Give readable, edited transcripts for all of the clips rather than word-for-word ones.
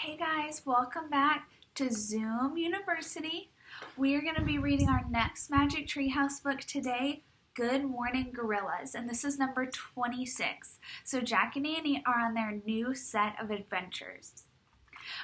Hey guys, welcome back to Zoom University. We are going to be reading our next Magic Treehouse book today, Good Morning Gorillas, and this is number 26. So Jack and Annie are on their new set of adventures.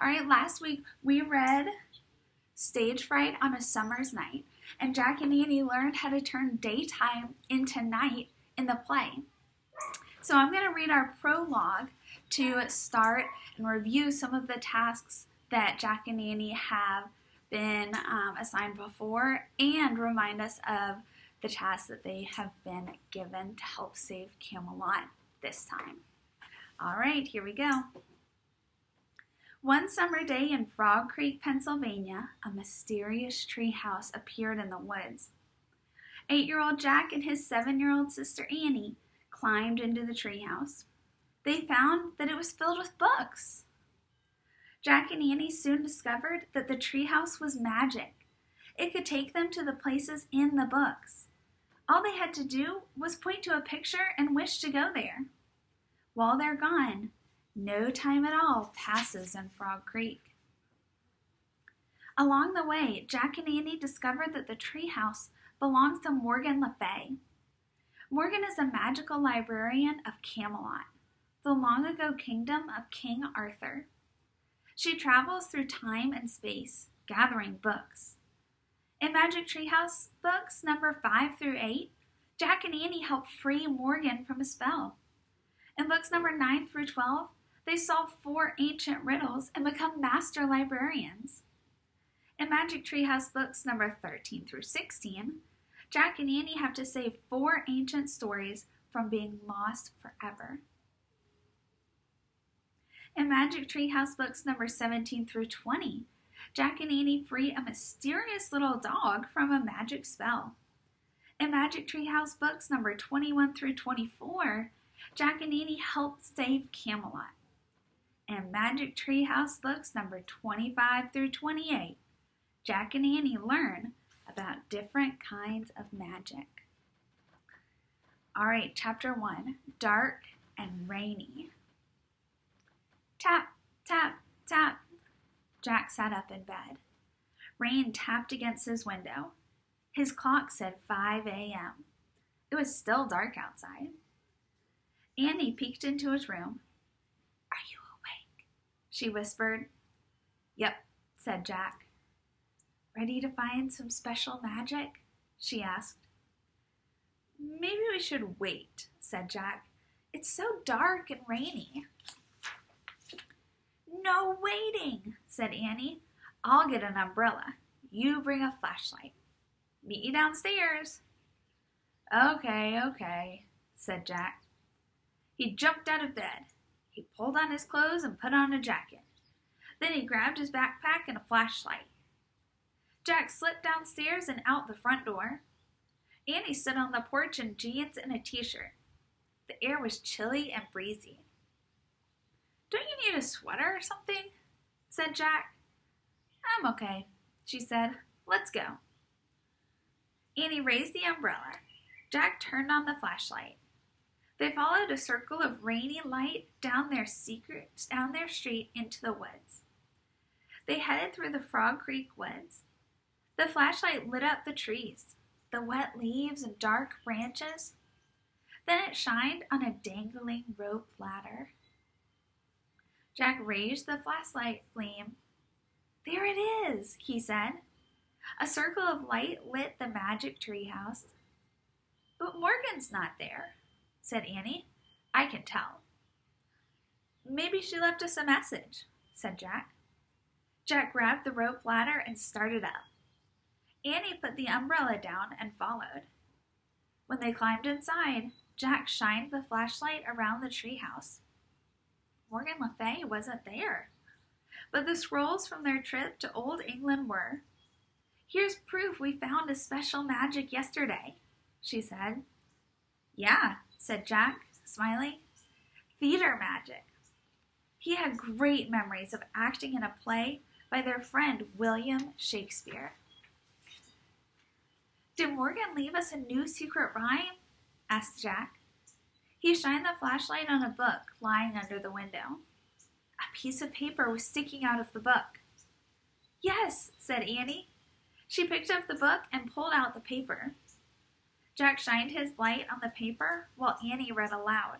All right, last week we read Stage Fright on a Summer's Night, and Jack and Annie learned how to turn daytime into night in the play. So I'm going to read our prologue to start and review some of the tasks that Jack and Annie have been assigned before and remind us of the tasks that they have been given to help save Camelot this time. All right, here we go. One summer day in Frog Creek, Pennsylvania, a mysterious treehouse appeared in the woods. 8-year-old Jack and his 7-year-old sister Annie climbed into the treehouse. They found that it was filled with books. Jack and Annie soon discovered that the treehouse was magic. It could take them to the places in the books. All they had to do was point to a picture and wish to go there. While they're gone, no time at all passes in Frog Creek. Along the way, Jack and Annie discovered that the treehouse belongs to Morgan Le Fay. Morgan is a magical librarian of Camelot, the long-ago kingdom of King Arthur. She travels through time and space, gathering books. In Magic Treehouse books number 5 through 8, Jack and Annie help free Morgan from a spell. In books number 9 through 12, they solve 4 ancient riddles and become master librarians. In Magic Treehouse books number 13 through 16, Jack and Annie have to save 4 ancient stories from being lost forever. In Magic Treehouse books number 17 through 20, Jack and Annie free a mysterious little dog from a magic spell. In Magic Treehouse books number 21 through 24, Jack and Annie help save Camelot. In Magic Treehouse books number 25 through 28, Jack and Annie learn about different kinds of magic. All right, Chapter 1, Dark and Rainy. Tap, tap, tap. Jack sat up in bed. Rain tapped against his window. His clock said 5 a.m. It was still dark outside. Annie peeked into his room. "Are you awake?" she whispered. "Yep," said Jack. "Ready to find some special magic?" she asked. "Maybe we should wait," said Jack. "It's so dark and rainy." "No waiting," said Annie. "I'll get an umbrella. You bring a flashlight. Meet you downstairs." Okay, said Jack. He jumped out of bed. He pulled on his clothes and put on a jacket. Then he grabbed his backpack and a flashlight. Jack slipped downstairs and out the front door. Annie stood on the porch in jeans and a t-shirt. The air was chilly and breezy. "Don't you need a sweater or something?" said Jack. "I'm okay," she said. "Let's go." Annie raised the umbrella. Jack turned on the flashlight. They followed a circle of rainy light down their street into the woods. They headed through the Frog Creek woods. The flashlight lit up the trees, the wet leaves and dark branches. Then it shined on a dangling rope ladder. Jack raised the flashlight gleam. "There it is," he said. A circle of light lit the magic treehouse. "But Morgan's not there," said Annie. "I can tell." "Maybe she left us a message," said Jack. Jack grabbed the rope ladder and started up. Annie put the umbrella down and followed. When they climbed inside, Jack shined the flashlight around the treehouse. Morgan Le Fay wasn't there, but the scrolls from their trip to Old England were. "Here's proof we found a special magic yesterday," she said. "Yeah," said Jack, smiling. "Theater magic." He had great memories of acting in a play by their friend William Shakespeare. "Did Morgan leave us a new secret rhyme?" asked Jack. He shined the flashlight on a book lying under the window. "A piece of paper was sticking out of the book. Yes, said Annie. She picked up the book and pulled out the paper. Jack shined his light on the paper while Annie read aloud.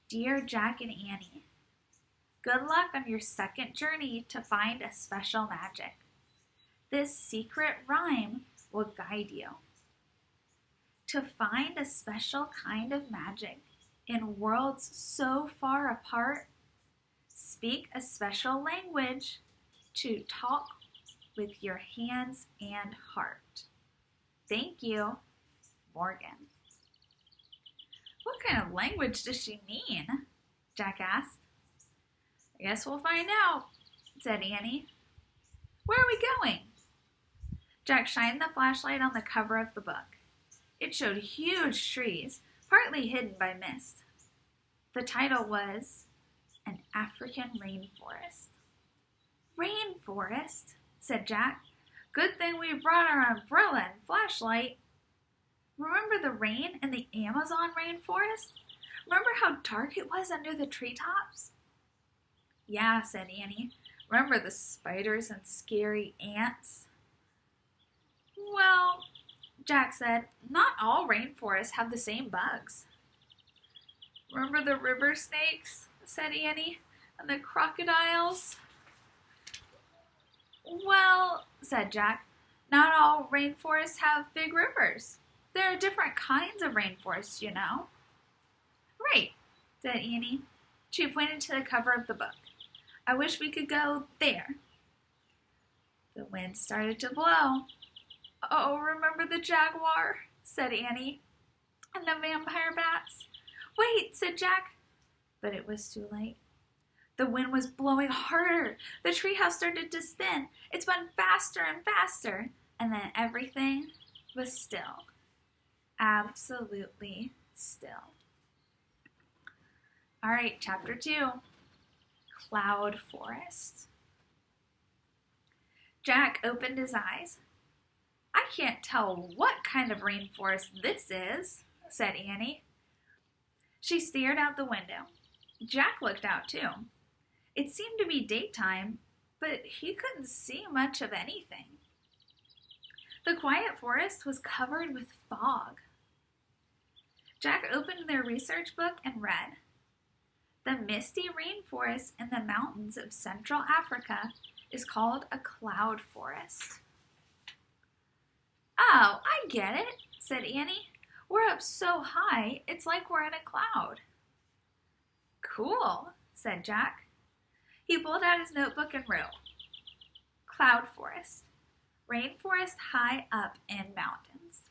Dear Jack and Annie, good luck on your second journey to find a special magic. This secret rhyme will guide you. To find a special kind of magic in worlds so far apart, speak a special language to talk with your hands and heart. Thank you, Morgan. What kind of language does she mean? Jack asked. I guess we'll find out, said Annie. Where are we going? Jack shined the flashlight on the cover of the book. It showed huge trees, partly hidden by mist. The title was An African Rainforest. Rainforest, said Jack. Good thing we brought our umbrella and flashlight. Remember the rain in the Amazon rainforest? Remember how dark it was under the treetops? Yeah, said Annie. Remember the spiders and scary ants? Well, Jack said, not all rainforests have the same bugs. Remember the river snakes, said Annie, and the crocodiles? Well, said Jack, not all rainforests have big rivers. There are different kinds of rainforests, you know. Right, said Annie. She pointed to the cover of the book. I wish we could go there. The wind started to blow. Oh, remember the jaguar, said Annie, and the vampire bats. Wait, said Jack. But it was too late. The wind was blowing harder. The treehouse started to spin. It spun faster and faster, and then everything was still. Absolutely still. All right, chapter 2, Cloud Forest. Jack opened his eyes. I can't tell what kind of rainforest this is, said Annie. She stared out the window. Jack looked out too. It seemed to be daytime, but he couldn't see much of anything. The quiet forest was covered with fog. Jack opened their research book and read, The misty rainforest in the mountains of Central Africa is called a cloud forest. Oh, I get it, said Annie. We're up so high, it's like we're in a cloud. Cool, said Jack. He pulled out his notebook and wrote, Cloud forest, rainforest high up in mountains.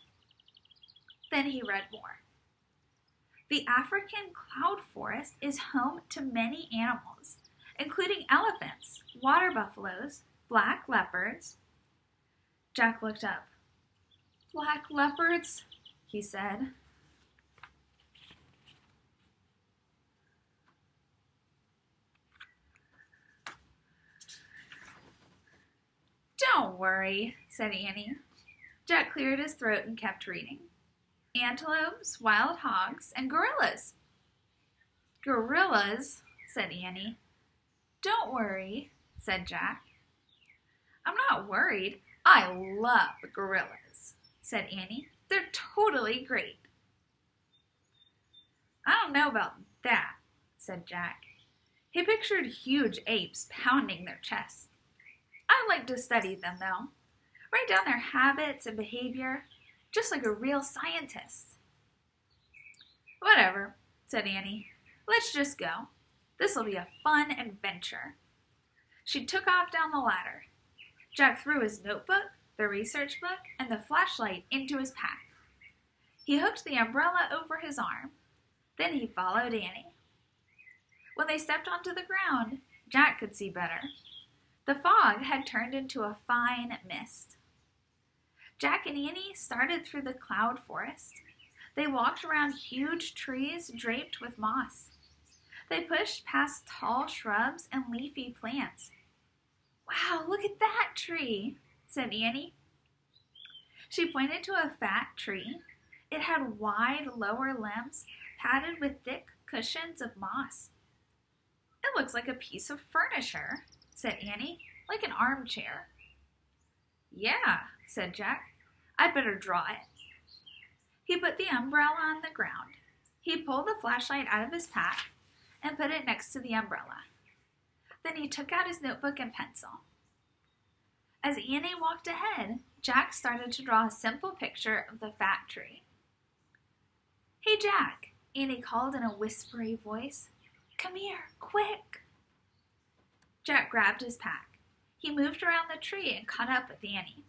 Then he read more. The African cloud forest is home to many animals, including elephants, water buffaloes, black leopards. Jack looked up. Black leopards, he said. Don't worry, said Annie. Jack cleared his throat and kept reading. Antelopes, wild hogs, and gorillas. Gorillas, said Annie. Don't worry, said Jack. I'm not worried. I love gorillas, said Annie. They're totally great. I don't know about that, said Jack. He pictured huge apes pounding their chests. I like to study them, though. Write down their habits and behavior, just like a real scientist. Whatever, said Annie. Let's just go. This'll be a fun adventure. She took off down the ladder. Jack threw his notebook, the research book, and the flashlight into his pack. He hooked the umbrella over his arm. Then he followed Annie. When they stepped onto the ground, Jack could see better. The fog had turned into a fine mist. Jack and Annie started through the cloud forest. They walked around huge trees draped with moss. They pushed past tall shrubs and leafy plants. Wow, look at that tree, said Annie. She pointed to a fat tree. It had wide lower limbs padded with thick cushions of moss. It looks like a piece of furniture, said Annie, like an armchair. Yeah, said Jack. I'd better draw it. He put the umbrella on the ground. He pulled the flashlight out of his pack and put it next to the umbrella. Then he took out his notebook and pencil. As Annie walked ahead, Jack started to draw a simple picture of the fat tree. Hey, Jack, Annie called in a whispery voice. Come here, quick. Jack grabbed his pack. He moved around the tree and caught up with Annie.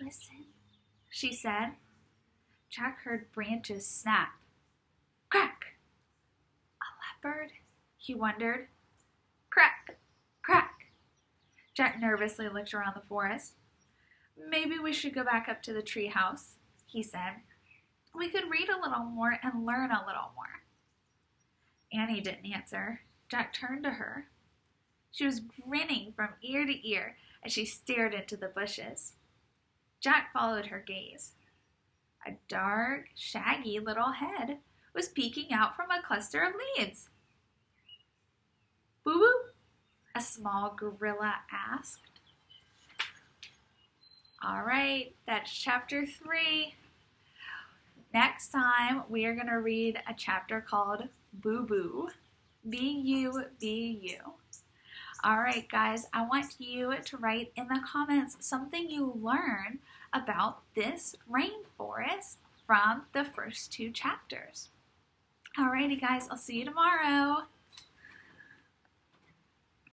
Listen, she said. Jack heard branches snap. Crack! A leopard? He wondered. Crack! Crack! Jack nervously looked around the forest. Maybe we should go back up to the tree house, he said. We could read a little more and learn a little more. Annie didn't answer. Jack turned to her. She was grinning from ear to ear as she stared into the bushes. Jack followed her gaze. A dark, shaggy little head was peeking out from a cluster of leaves. Boo-boo? A small gorilla asked. All right, that's chapter 3. Next time, we are going to read a chapter called Boo Boo. B-U-B-U. All right, guys, I want you to write in the comments something you learned about this rainforest from the first 2 chapters. All righty, guys, I'll see you tomorrow.